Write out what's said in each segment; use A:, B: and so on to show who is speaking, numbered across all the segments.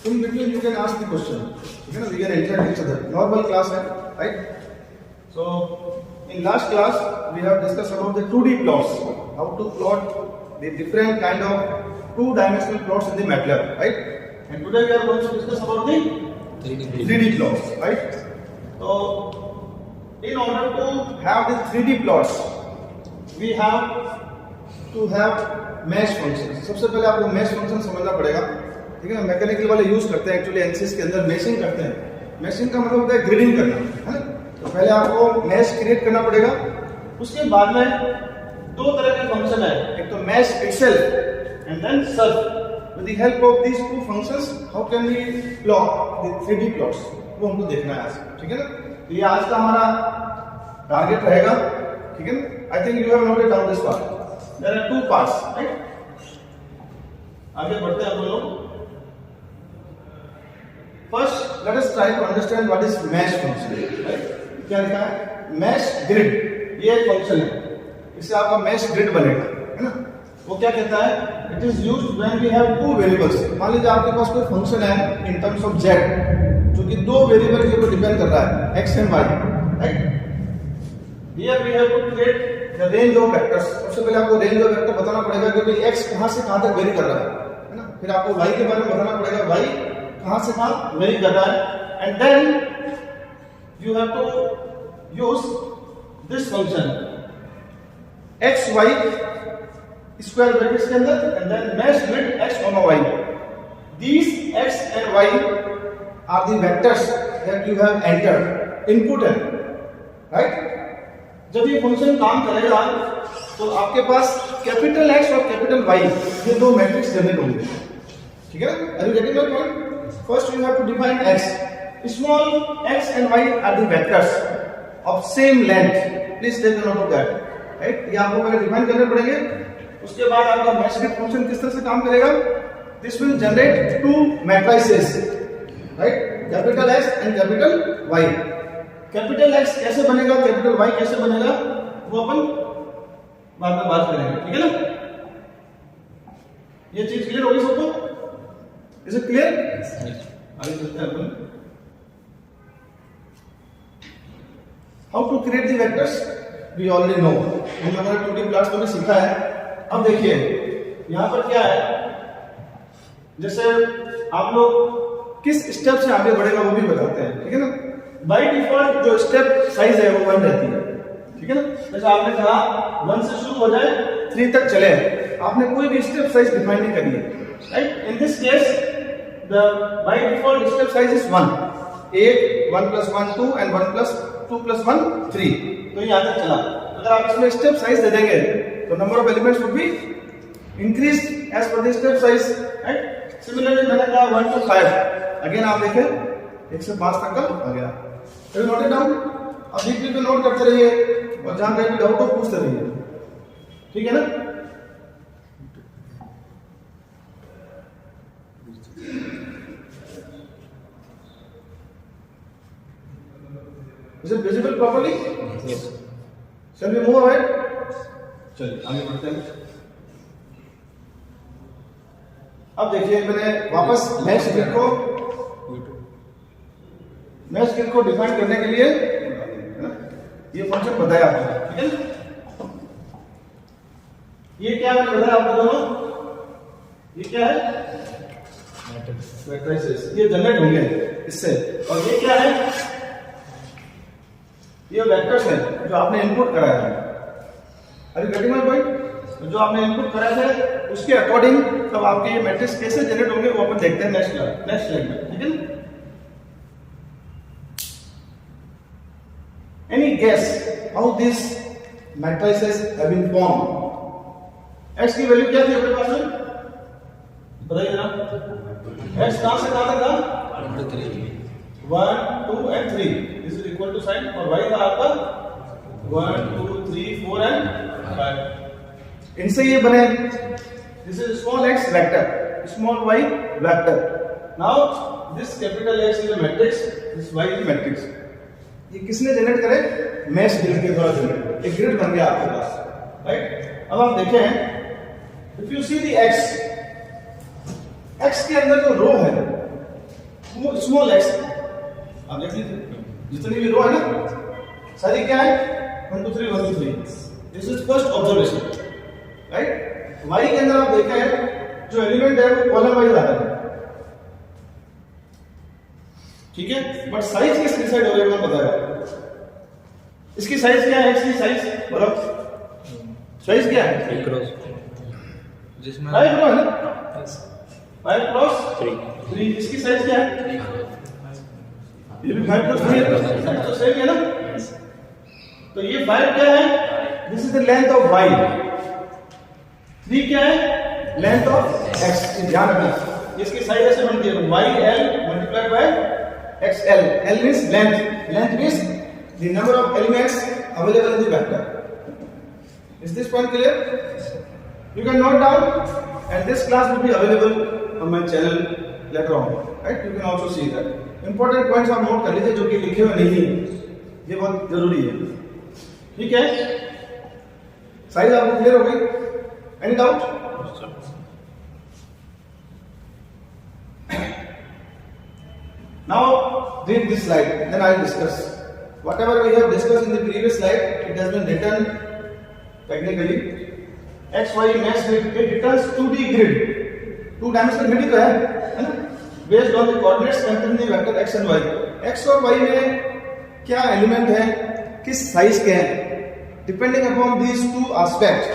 A: in between you can ask the question. You know, we can interact each other. Normal class है, right? So in last class we have discussed about the 2D plots, how to plot the different kind of two-dimensional plots in the MATLAB, right? And today we are going to discuss about the 3D plots, right? So in order to have the 3D plots, we have to have mesh functions. सबसे पहले आपको mesh function समझना पड़ेगा, ठीक है ना? Mechanical वाले use करते हैं एक्चुअली एनसीएस के अंदर मेशिंग करते हैं. मेशिंग का मतलब होता है ग्रिडिंग करना, है ना? तो पहले आपको mesh क्रिएट करना पड़ेगा. उसके बाद में दो तरह के फंक्शन है, एक तो mesh itself and then surf. With the help of these two functions, how can we plot the 3D plots? वो हमको देखना है आज, ठीक है ना? तो ये आज का हमारा टारगेट रहेगा, ठीक है ना? I think you have noted down this part. There are two parts, right? आगे बढ़ते हैं हम लोग. First, let us try to understand what is mesh function. Right? क्या लिखा है? Mesh grid. ये एक फंक्शन है. इससे आपका mesh grid बनेगा, है ना? वो क्या कहता है? It is used when we have two variables. मान लीजिए आपके पास कोई फंक्शन है in terms of z, जो कि दो वेरिएबल के ऊपर डिपेंड कर रहा है, x and y, right? Here we have to create the range of vectors. सबसे पहले आपको रेंज ऑफ वेक्टर बताना पड़ेगा कि भाई x कहां से कहां तक वेरी कर रहा है ना? फिर आपको y के बारे में बताना पड़ेगा, y कहां से कहां वेरी कर रहा है. And then you have to use this function x y square brackets के अंदर and then mesh grid x, y. These x and y are the vectors that you have entered input है, right? जब ये function काम करेगा तो आपके पास capital X और कैपिटल Y ये दो मैट्रिक्स जनरेट होंगे, ठीक है ना? Are you getting my point? First you have to define X. Small x and y are the vectors of same length. Please take note of that, right? ये आपको पहले define करने पड़ेंगे. उसके बाद आपका mesh grid फंक्शन किस तरह से काम करेगा? This will generate two matrices, right? Capital X and capital Y. Capital X कैसे बनेगा, कैपिटल Y कैसे बनेगा, वो अपन बाद में बात करेंगे, ठीक है ना? ये चीज क्लियर होगी सबको? Is it clear? आगे चलते हैं अपन. How to create the vectors we already know. हम लोगों ने 2D प्लॉट्स में सीखा है. अब देखिए यहां पर क्या है, जैसे आप लोग किस स्टेप से आगे बढ़ेगा वो भी बताते हैं, ठीक है ना? बाय डिफॉल्ट जो स्टेप साइज है वो 1 रहती है, ठीक है ना? जैसे आपने कहा 1 से शुरू हो जाए 3 तक चले, आपने कोई भी स्टेप साइज डिफाइन नहीं करी है, right? In this case the by default step size is 1. 1 + 1 2 and 1 + 2 + 1 3. तो ये यहां तक चला. अगर आप इसमें स्टेप साइज दे देंगे तो number of elements would be increased as per the step size, right? Similarly मैंने कहा 1 to 5. अगेन आप देखें 1 से 5 तक का आ गया. Note it down. अब बीच में नोट करते रहिए और जहां कहीं भी डाउट हो पूछते रहिए, ठीक है ना? Is it visible properly? Yes. Shall we move ahead? चलिए आगे बढ़ते हैं. अब देखिए मैंने वापस mesh grid को डिफाइन करने के लिए ये फंक्शन बताया आपको, ठीक है ना? ये क्या मैंने बताया आपको दोनों, ये क्या है? मैट्रिसेस. ये जनरेट होंगे इससे. और ये क्या है? ये वेक्टर्स हैं जो आपने इनपुट कराया है. अरे गेटिंग माय पॉइंट? जो आपने इनपुट कराया है उसके अकॉर्डिंग तब आपके ये मैट्रिक्स कैसे जनरेट होंगे वो अपन देखते हैं नेक्स्ट स्लाइड में, ठीक है ना? Any guess how these matrices have been formed? X की वैल्यू क्या थी अपने पास में? बताइए जरा. X कहां से कहां तक था? 1 2 and 3. This is equal to sign. और y था आपका 1 2 3 4 and 5. इनसे ये बने. This is small x vector, small y vector. Now this capital X is a matrix, this y is a matrix. ये किसने जनरेट करे? मैश ग्रिड के द्वारा जनरेट. एक ग्रिड बन गया आपके पास, राइट? अब आप देखें, if you see the x के अंदर जो रो है स्मॉल एक्स, आप देख लीजिए जितनी भी रो है ना सारी क्या है 1 2 3 1 2 3, this is first observation right. Y के अंदर आप देखें जो एलिमेंट है वो कॉलम वाइज आ रहा है, ठीक है, बट साइज किस डिसाइड हो रहा है मैं बताया। इसकी साइज क्या है, इसकी साइज बोलो साइज क्या है,
B: जिसमें
A: 5 रो है ना, 5 क्रॉस 3, इसकी साइज क्या है, ये भी 5 क्रॉस 3 है तो सेम है ना। तो ये 5 क्या है, this is the length of y, 3 क्या है लेंथ ऑफ x, ध्यान रखना इसकी साइज ऐसे बनती है yl multiplied by xl, l means length, length means the number of elements available in the vector. Is this point clear? You can note down and this class will be available on my channel later on, right? You can also see that. Important points आप note कर लीजिए जो कि लिखे हुए नहीं है, ये बहुत जरूरी है, ठीक है। साइज आपको क्लियर हो गई, any doubt? Now read this slide, then I will discuss. Whatever we have discussed in the previous slide, it has been written technically. X, Y mesh grid, it returns 2D grid. 2-dimensional grid ही तो है ना? Based on the coordinates contained in the vector x and y. X और y में क्या element है, किस size के हैं? Depending upon these two aspects,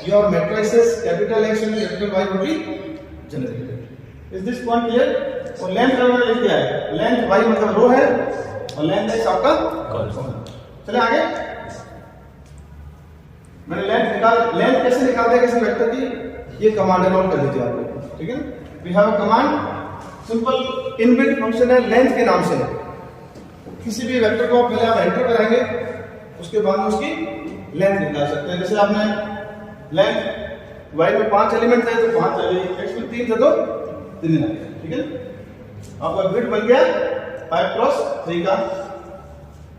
A: your matrices capital X and capital Y will be generated. Is this point clear? और length का मैंने लिख दिया है, लेंथ y मतलब रो है और लेंथ x आपका कॉलम। चले आगे, मैंने लेंथ कैसे निकालते हैं किसी वेक्टर की, ये कमांड नोट कर लीजिए आप लोग, ठीक है। We have a command, simple inbuilt function है लेंथ के नाम से। किसी भी वेक्टर को पहले आप एंटर कराएंगे, उसके बाद में उसकी लेंथ निकाल सकते हैं। जैसे आपने लेंथ y में 5 एलिमेंट थे तो 5 एलिमेंट, x में 3 थे तो 3 आ गया, ठीक है। आपका ग्रिड बन गया 5 क्रॉस 3 का।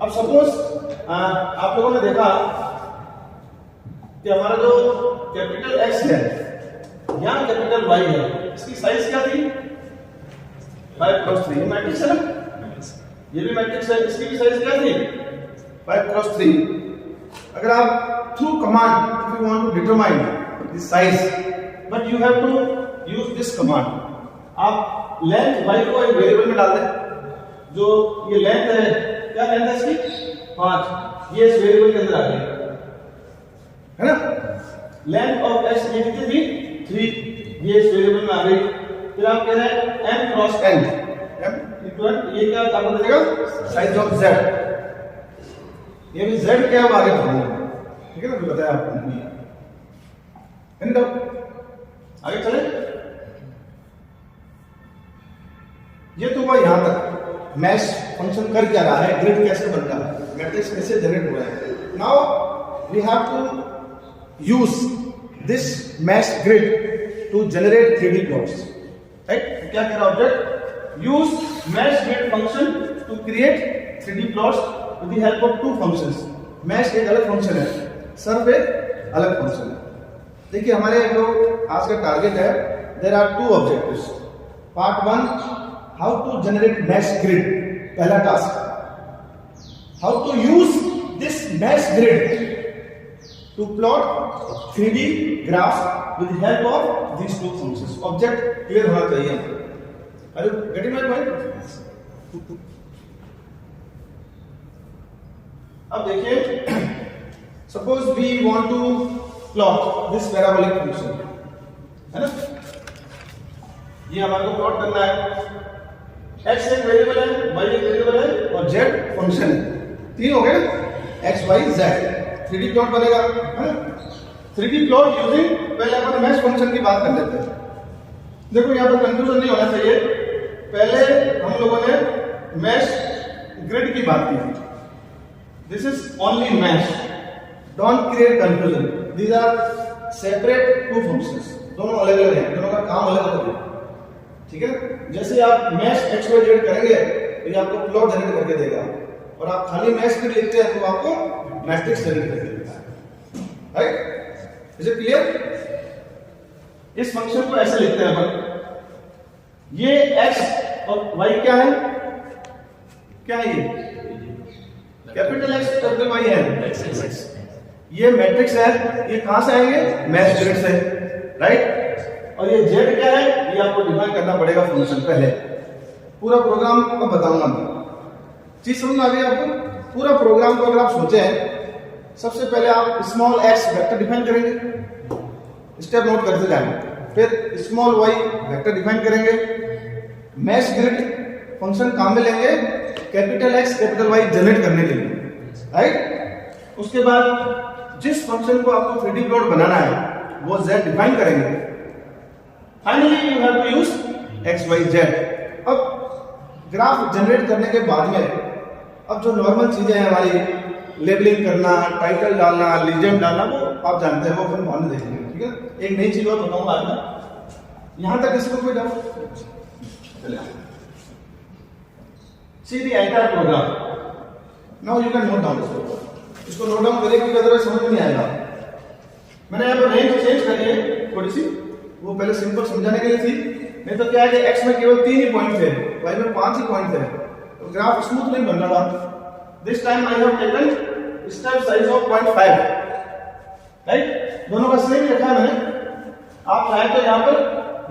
A: अब सपोज आप लोगों ने देखा कि हमारा जो कैपिटल X है यहाँ कैपिटल Y है, इसकी साइज क्या थी 5 क्रॉस 3, मैट्रिक्स है ना, ये भी मैट्रिक्स है, इसकी भी साइज क्या थी 5 क्रॉस 3। अगर आप through command if you want to determine the size, but you have to use this command. आप लेंथ y को एक वेरिएबल में डाल दें, जो ये लेंथ है, क्या लेंथ है इसकी 5, ये इस वेरिएबल के अंदर आ गई है ना। लेंथ ऑफ x ये कितनी थी 3, ये इस वेरिएबल में आ गई। फिर आप कह रहे हैं m cross n, m equal ये क्या आपको देगा साइज ऑफ z, ये भी z क्या है आगे पढ़ेंगे, ठीक है ना, तो बताया आपको। आगे चले, ये तो हुआ यहां तक मैश फंक्शन कर क्या रहा है, ग्रिड कैसे बन रहा है, मैट्रिक्स कैसे जनरेट हो रहा है। Now we have to use this mesh grid to generate 3D plots, right. क्या कह रहा object, use mesh grid function to create 3D plots with the help of 2 functions. Mesh एक अलग फंक्शन है, सर्व एक अलग फंक्शन है। देखिए हमारे जो आज का टारगेट है, there are 2 objectives. Part 1 how to generate mesh grid, पहला task, how to use this mesh grid to plot 3D graphs with the help of these 2 functions. Object clear होना चाहिए। Are you getting my point? अब देखिए, suppose we want to plot this parabolic function, है ना, ये हमारे को plot करना है। x एक वेरिएबल है, y एक वेरिएबल है और z फंक्शन है, 3 हो गए x y z, 3D plot बनेगा, है ना। 3D प्लॉट यूजिंग, पहले अपन मैश फंक्शन की बात कर लेते हैं। देखो यहाँ पर कंफ्यूजन नहीं होना चाहिए, पहले हम लोगों ने मैश ग्रिड की बात की थी, this is only mesh, don't create confusion, these are separate 2 functions, दोनों अलग अलग हैं, दोनों का काम अलग अलग है, ठीक है। जैसे आप मैश x y z करेंगे तो ये आपको प्लॉट जनरेट करके देगा, और आप खाली मैश ग्रिड लिखते हैं तो आपको मैट्रिक्स जनरेट करके देगा, राइट। Is it clear? इस फंक्शन को ऐसे लिखते हैं अपन, ये x और y क्या है? क्या है ये? कैपिटल X कैपिटल Y है। ये मैट्रिक्स है, ये कहां से आएंगे? मैश ग्रिड से, राइट। और ये Z क्या है? ये आपको डिफाइन करना पड़ेगा फंक्शन पहले। पूरा प्रोग्राम अब बताऊंगा मैं। चीज समझ में आ गई आपको? पूरा प्रोग्राम को अगर आप सोचे हैं, सबसे पहले आप स्मॉल x वेक्टर डिफाइन करेंगे, स्टेप नोट करते जाएंगे। फिर स्मॉल y वेक्टर डिफाइन करेंगे, मैश ग्रिड फंक्शन काम में लेंगे capital X capital Y generate करने के लिए, राइट। उसके बाद जिस फंक्शन को आपको 3D प्लॉट बनाना है वो z डिफाइन करेंगे। Finally you have to use x y z। अब ग्राफ जनरेट करने के बाद में अब जो नॉर्मल चीजें हैं हमारी, लेबलिंग करना, टाइटल डालना, लीजेंड डालना, वो आप जानते हैं, वो फिर बाद में देखेंगे, ठीक है। एक नई चीज और बताऊंगा आज मैं। यहां तक इसको कोई डाउट? चलिए, see the entire program. Now you can note down this program. इसको नोट डाउन करें क्योंकि अदरवाइज समझ में नहीं आएगा। मैंने यहाँ पर रेंज चेंज करी है थोड़ी सी, वो पहले सिंपल समझाने के लिए थी। नहीं तो क्या है कि x में केवल 3 ही पॉइंट थे, y में 5 ही पॉइंट थे, तो ग्राफ स्मूथ नहीं बन रहा था। This time I have taken step size of 0.5, right. दोनों का सेम रखा है मैंने। आप चाहे तो यहाँ पर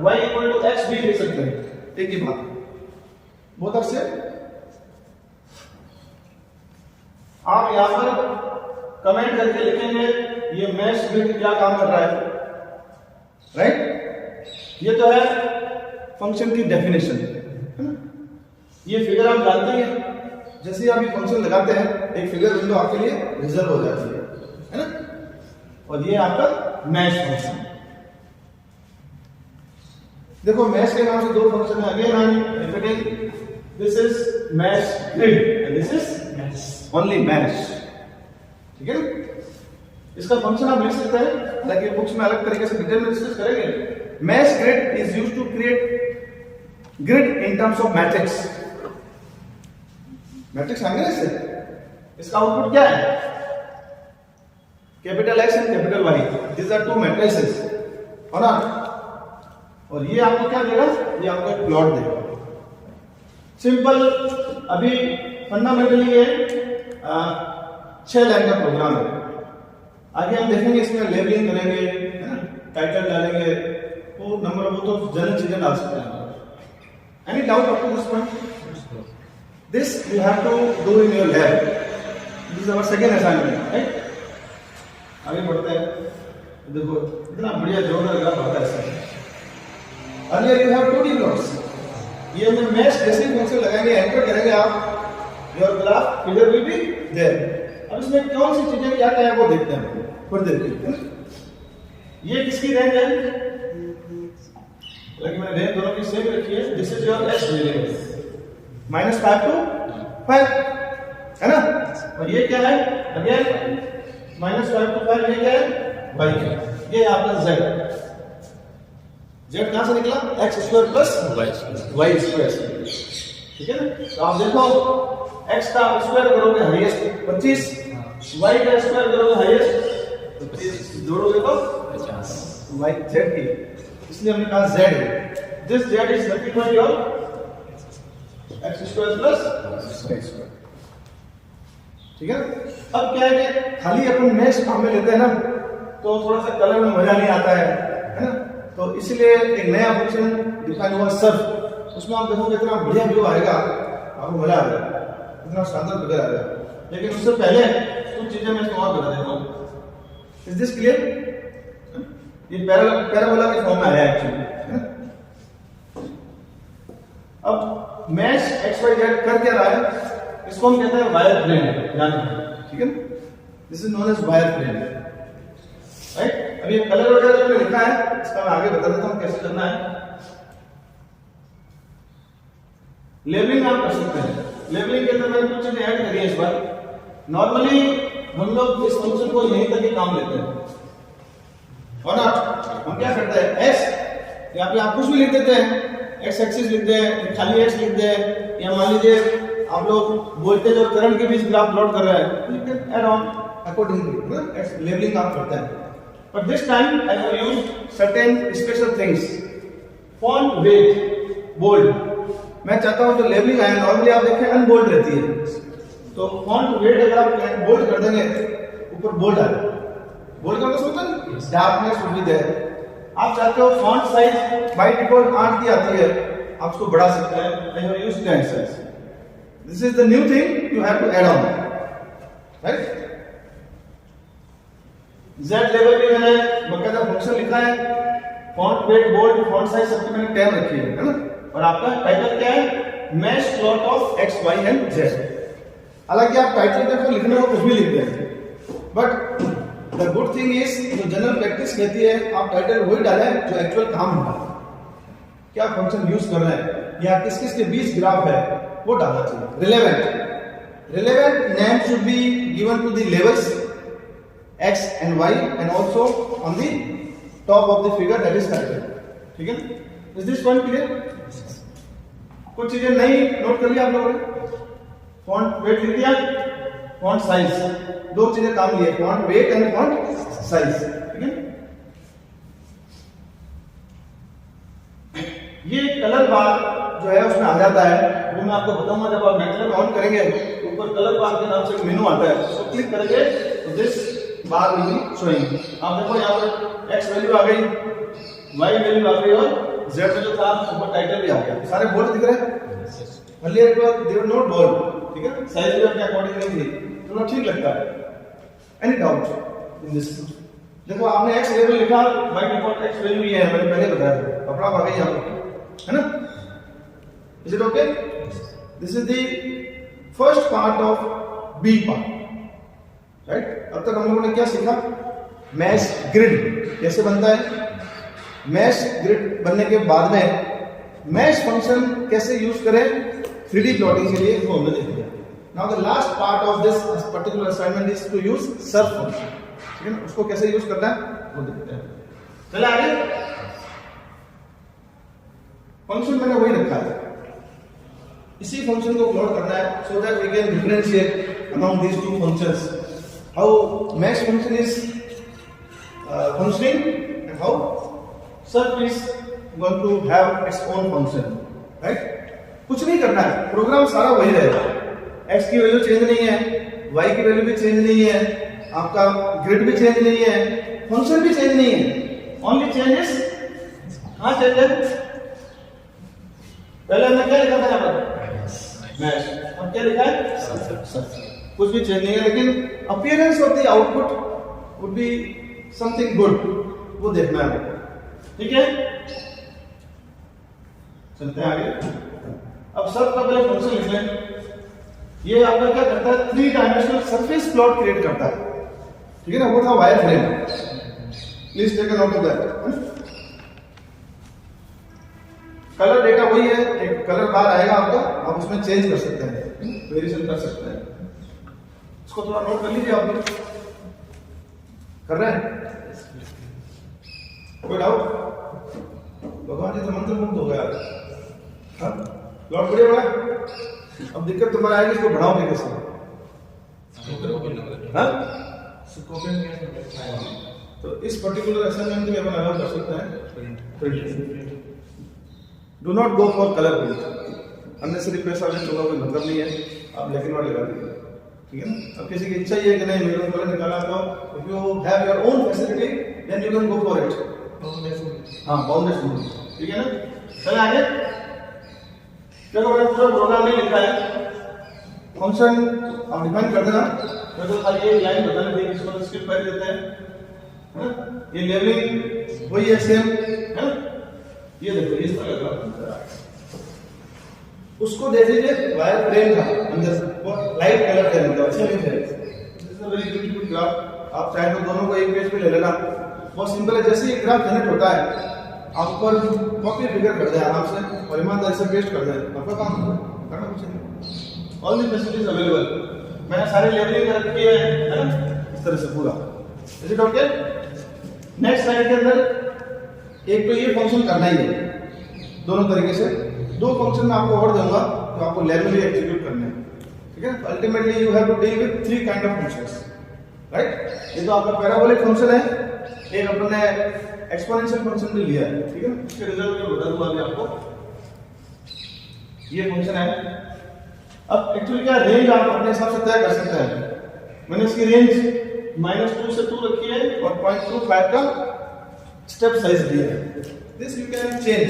A: y इक्वल टू x भी लिख सकते हैं, एक ही बात। बहुत अच्छे। आप यहां पर कमेंट करके लिखेंगे ये मैश ग्रिड क्या काम कर रहा है, राइट। ये तो है फंक्शन की डेफिनेशन, है ना। ये फिगर आप जानते हैं, जैसे ही आप ये फंक्शन लगाते हैं एक फिगर विंडो आपके लिए रिजर्व हो जाती है ना। और ये आपका मैश फंक्शन। देखो मैश के नाम से दो फंक्शन है। Again I am repeating, this is mesh grid and this is only mesh, ठीक है ना। इसका फंक्शन आप लिख सकते हैं, हालांकि बुक्स में अलग तरीके से डिटेल में डिस्कस करेंगे। Mesh grid is used to create grid in terms of matrix. Matrix आएंगे इससे। इसका आउटपुट क्या है? Capital X and capital Y, these are two matrices, और ना। और ये आपको क्या देगा? ये आपको एक प्लॉट देगा। सिंपल। अभी फंडामेंटली ये 6 लाइन का प्रोग्राम है। आगे हम देखेंगे इसमें लेबलिंग करेंगे, है ना, टाइटल डालेंगे, वो नंबर वो तो जनरल चीजें डाल सकते हैं। Any doubt up to this point? This you have to do in your lab. This is our second assignment, right. आगे बढ़ते हैं। देखो इतना बढ़िया जोरदार ग्राफ आता है इसमें। Earlier you have 2D plots. ये हमने मैश जैसे फंक्शन लगाएंगे, एंटर करेंगे आप, your graph figure will be there. अब इसमें कौन सी चीजें क्या क्या है वो देखते हैं फिर देखते हैं। ये किसकी रेंज है? लेकिन मैंने रेंज दोनों की सेम रखी है। This is your x variable -5 to 5, है ना। और ये क्या है? अगेन -5 to 5, ये क्या है? y। ये आपका z। z कहां से निकला? x² + y², ठीक है ना। तो आप देखो x का स्क्वायर करोगे हाईएस्ट 25, y का स्क्वायर करोगे हाईएस्ट 25, जोड़ोगे तो 50, y z की, इसलिए हमने कहा z है। This z is nothing but your x² + y², ठीक है। अब क्या है कि खाली अपन मैश काम में लेते हैं ना, तो थोड़ा सा कलर में मजा नहीं आता है ना। तो इसलिए एक नया फंक्शन डिफाइन हुआ सर्फ। उसमें आप देखोगे इतना बढ़िया व्यू आएगा, आपको मजा आ जाएगा, इतना शानदार फिगर आ जाएगा। लेकिन उससे पहले कुछ चीजें मैं इसको और बता देता हूँ। Is this clear? ये पैराबोला के फॉर्म में आया एक्चुअली। अब मैश XYZ कर क्या रहा है? इसको हम कहते हैं वायर फ्रेम, जानते, ठीक है। This is known as wire frame, right. अब ये कलर वगैरह जो लिखा है इसका मैं आगे बता देता हूँ कैसे करना है। लेबलिंग आप कर सकते हैं। लेबलिंग के अंदर मैंने कुछ चीजें ऐड करी है इस बार। नॉर्मली हम लोग इस फंक्शन को यहीं तक ही काम लेते हैं, और ना हम क्या करते हैं, s यहाँ पे आप कुछ भी लिख देते हैं, x एक्सिस लिख दे, खाली x लिख दे, या मान लीजिए आप लोग वोल्टेज और करंट के बीच ग्राफ प्लॉट कर रहे हैं, you can add on accordingly, labelling आप करते हैं। But this time I have used certain special things. Font weight bold, मैं चाहता हूं जो लेबलिंग है नॉर्मली आप देखें अनबोल्ड रहती है, तो फॉन्ट वेट अगर आप बोल्ड कर देंगे ऊपर बोल्ड आ जाए, बोल्ड का मतलब होता है डार्कनेस वुड बी देयर। आप चाहते हो फॉन्ट साइज बाय डिफॉल्ट 8 की आती है, आप उसको बढ़ा सकते हैं, I have used 10 size. This is the new thing you have to add on, right. Z level पे मैंने बकायदा फंक्शन लिखा है, font weight bold font size सबकी मैंने टैब रखी है ना, और आपका टाइटल क्या है, mesh plot of x y and z। हालांकि आप टाइटल देखो लिखने को कुछ भी लिख दें, but the good thing is जो जनरल प्रैक्टिस कहती है आप टाइटल वही डालें जो एक्चुअल काम होगा, क्या फंक्शन यूज कर रहे हैं या किस किस के बीच ग्राफ है वो डालना चाहिए। Relevant name should be given to the levels x and y and also on the top of the figure that is title, ठीक है। Is this point clear? कुछ चीजें नई नोट कर लिया आप लोगों ने, फॉन्ट वेट लिख दिया, फॉन्ट साइज, दो चीजें काम लिए, font weight and font size, ठीक है। ये कलर बार जो है उसमें आ जाता है, वो मैं आपको बताऊंगा जब आप मैटलैब ऑन करेंगे, ऊपर कलर बार के नाम से एक मेनू आता है, उसको क्लिक करके तो this bar will be showing. आप देखो यहाँ पर x वैल्यू आ गई, y वैल्यू आ गई और z में जो था ऊपर टाइटल भी आ गया, सारे बोल्ड दिख रहे हैं। Earlier it was they were not bold, ठीक है, साइज भी अपने अकॉर्डिंगली थी, तो ठीक लगता है। Any doubt in this? देखो आपने x लेवल लिखा, बाय डिफॉल्ट x वैल्यू ये है, मैंने पहले बताया था, कपड़ा आ गई यहाँ पर, है ना। Is it okay? This is the first part of B part, right. अब तक हम लोगों ने क्या सीखा, मैश ग्रिड कैसे बनता है, मैश ग्रिड बनने के बाद में मैश फंक्शन कैसे यूज करें 3D प्लॉटिंग के लिए, वो हमने देख लिया। Now the last part of this particular assignment is to use surf function, ठीक है ना, उसको कैसे यूज करना है वो देखते हैं। चलिए आगे, फंक्शन मैंने वही रखा है, इसी फंक्शन को प्लॉट करना है so that we can differentiate among these two functions, how mesh function is functioning and how surf is going to have its own function, right। कुछ नहीं करना है, प्रोग्राम सारा वही रहेगा, x की वैल्यू चेंज नहीं है, y की वैल्यू भी चेंज नहीं है, आपका ग्रिड भी चेंज नहीं है, फंक्शन भी चेंज नहीं है, ओनली चेंज इज कहां चेंज है, पहले हमने क्या लिखा था यहाँ पर मैश, अब क्या लिखा है, कुछ भी चेंज नहीं है, लेकिन appearance of the output would be something good, वो देखना है, ठीक है। चलते हैं आगे। अब सर्फ का पहले फंक्शन लिख लें, ये आपका क्या करता है, 3 डायमेंशनल सरफेस प्लॉट क्रिएट करता है, ठीक है ना, वो था wire frame, please take a note of that. Colour data वही है, एक कलर बार आएगा आपका, आप उसमें चेंज कर सकते हैं, वेरिएशन कर सकते हैं, इसको थोड़ा नोट कर लीजिए, आप लोग कर रहे हैं, कोई डाउट? भगवान जी तो मंत्र मुक्त हो गया, हाँ प्लॉट बढ़िया बड़ा, अब दिक्कत तुम्हारा आएगी, इसको बढ़ाओगे कैसे, हाँ तो इस पर्टिकुलर असाइनमेंट में अपन अलाउ कर सकते हैं, do not go for colour print, unnecessary पैसा वेस्ट होगा, कोई मतलब नहीं है, आप ब्लैक एंड व्हाइट लगा दीजिए, ठीक है ना। अब किसी की इच्छा ही है कि नहीं मेरे को कलर निकाला, तो if you have your own facility then you can go for it, हाँ बाउंडेड, ठीक है ना। चलिए आगे, देखो मैंने पूरा प्रोग्राम नहीं लिखा है, फंक्शन आप डिफाइन कर देना, मेरे को खाली एक लाइन बताने दें, इसको तो स्किप कर देते हैं, ये लेवलिंग वही है सेम, है ना, ये देखो इस तरह का, उसको देख लीजिए, वायर फ्रेम था अंदर से, वो लाइट कलर फ्रेम था, अच्छा नहीं है, this is a very beautiful graph. आप चाहे तो दोनों को एक पेज पे ले लेना, बहुत सिंपल है, जैसे ही ग्राफ जनरेट होता है आप ऊपर कॉपी फिगर कर दे आराम से और ईमानदारी से पेस्ट कर दे, आपका काम करना कुछ नहीं, ऑल द फैसिलिटीज अवेलेबल, मैंने सारे लेवलिंग कर रखी है ना, इस तरह से पूरा। Is it okay? Next slide के अंदर एक तो ये फंक्शन करना ही है दोनों तरीके से, दो फंक्शन मैं आपको और दूंगा तो आपको लैंग्वेज एग्जीक्यूट करने हैं, ठीक है। Ultimately you have to deal with 3 kind of functions, right. ये तो आपका पैराबोलिक फंक्शन है, एक अपन ने एक्सपोनेंशियल फंक्शन भी लिया है, ठीक है, इसके रिजल्ट मैं बता दूंगा अभी आपको। ये फंक्शन है। अब एक्चुअली क्या रेंज आप अपने हिसाब से तय कर सकते हैं। मैंने इसकी रेंज -2 से 2 रखी है और 0.25 का स्टेप साइज दिया है। This you can change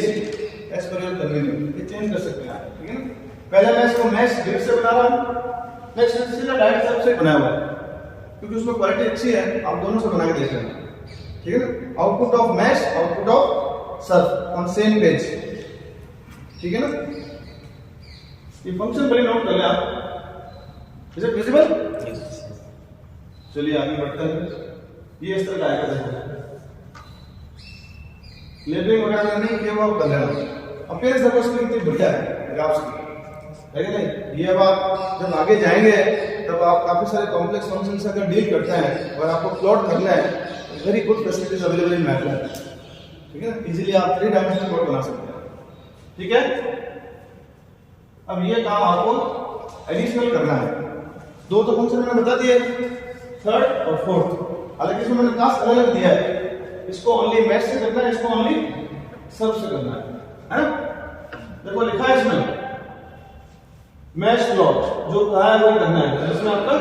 A: as per your convenience, ये चेंज कर सकते हैं आप, ठीक है ना। पहले मैं इसको मैश ग्रिड से बना रहा हूं, मैं सीधा डायरेक्ट सब से बनाया हुआ है क्योंकि उसमें क्वालिटी अच्छी है। आप दोनों से बना के देख लेना, ठीक है ना। Output of mesh, output of surf on same page, ठीक है ना। ये फंक्शन बड़ी नोट कर ले आप। Is it visible? चलिए आगे बढ़ते हैं। ये इस तरह का आएगा, देखो लेबलिंग वगैरह नहीं किया वो कर लेना। अपीयरेंस देखो इसकी कितनी बढ़िया है ग्राफ्स की, है कि नहीं। ये अब आप जब आगे जाएंगे तब आप काफी सारे कॉम्प्लेक्स फंक्शन से अगर डील करते हैं और आपको प्लॉट करना है, very good facilities available in MATLAB, ठीक है ना। इजीली आप 3 डायमेंशनल प्लॉट बना सकते हैं, ठीक है। अब ये काम आपको एडिशनल करना है। 2 तो फंक्शन मैंने बता दिए, थर्ड और फोर्थ। हालांकि इसमें मैंने टास्क अलग अलग दिया है, इसको ओनली मैश से करना है, इसको ओनली सर्फ से करना है ना। देखो लिखा है इसमें मैश प्लॉट, जो कहा है वो करना है। इसमें आपका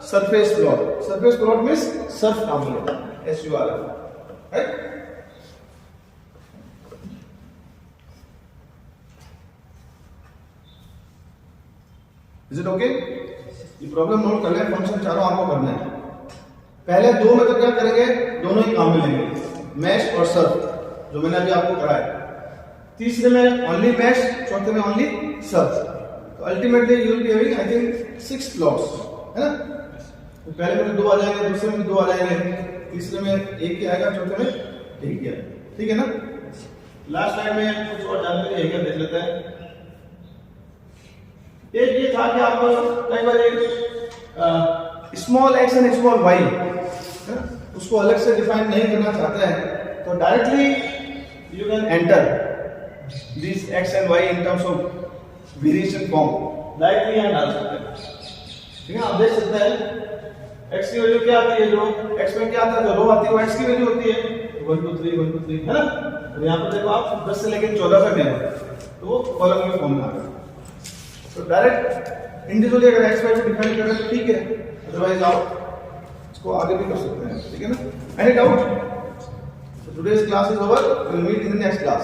A: surface plot, surface plot means Surf काम होगा, SURF, right. Is it okay? ये प्रॉब्लम नोट कर लें, फंक्शन चारों आपको करना है। पहले 2 में तो क्या करेंगे, दोनों ही काम में लेंगे, मैश और सर्फ, जो मैंने अभी आपको कराया। तीसरे में ओनली मैश, चौथे में ओनली सर्फ। तो ultimately you will be having I think 6 plots, है ना। तो पहले में 2 आ जाएंगे, दूसरे में 2 आ जाएंगे, तीसरे में 1 ही आएगा, चौथे में 1 ही आएगा, ठीक है ना। लास्ट स्लाइड में कुछ और जानकारी है क्या, देख लेते हैं। एक ये था कि आप कई बार small x and small y उसको अलग से डिफाइन नहीं करना चाहते हैं, तो directly you can enter this x and y in terms of variation form, directly यहां डाल सकते हैं, ठीक है। आप देख सकते हैं एक्स की वैल्यू क्या आती है, जो एक्स में क्या आता है, जो रो आती है वो एक्स की वैल्यू होती है, 1 2 3 1 2 3, है ना। और यहां पर देखो आप 10 से लेकर 14 तक है, तो वो कॉलम में फॉर्म में आ गया। तो डायरेक्ट इंडिविजुअली अगर एक्स वाई को डिफाइन करें तो ठीक है, अदरवाइज आप इसको आगे भी कर सकते हैं, ठीक है ना। Any doubt? Today's class is over, will meet in the next class.